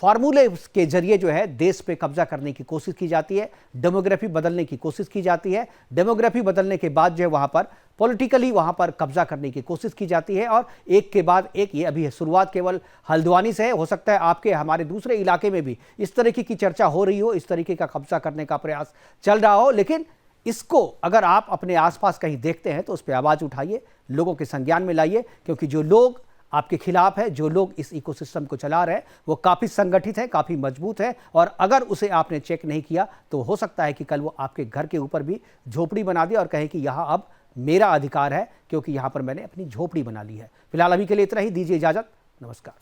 फार्मूले के जरिए जो है देश पे कब्जा करने की कोशिश की जाती है, डेमोग्राफी बदलने की कोशिश की जाती है। डेमोग्राफी बदलने के बाद जो है वहाँ पर पॉलिटिकली वहाँ पर कब्जा करने की कोशिश की जाती है, और एक के बाद एक, ये अभी शुरुआत केवल हल्द्वानी से है, हो सकता है आपके हमारे दूसरे इलाके में भी इस तरीके की चर्चा हो रही हो, इस तरीके का कब्जा करने का प्रयास चल रहा हो। लेकिन इसको अगर आप अपने आसपास कहीं देखते हैं तो उस पर आवाज़ उठाइए, लोगों के संज्ञान में लाइए, क्योंकि जो लोग आपके खिलाफ है, जो लोग इस इकोसिस्टम को चला रहे हैं, वो काफ़ी संगठित है, काफ़ी मजबूत है, और अगर उसे आपने चेक नहीं किया तो हो सकता है कि कल वो आपके घर के ऊपर भी झोपड़ी बना दे और कहे कि यहाँ अब मेरा अधिकार है, क्योंकि यहाँ पर मैंने अपनी झोपड़ी बना ली है। फिलहाल अभी के लिए इतना ही, दीजिए इजाज़त, नमस्कार।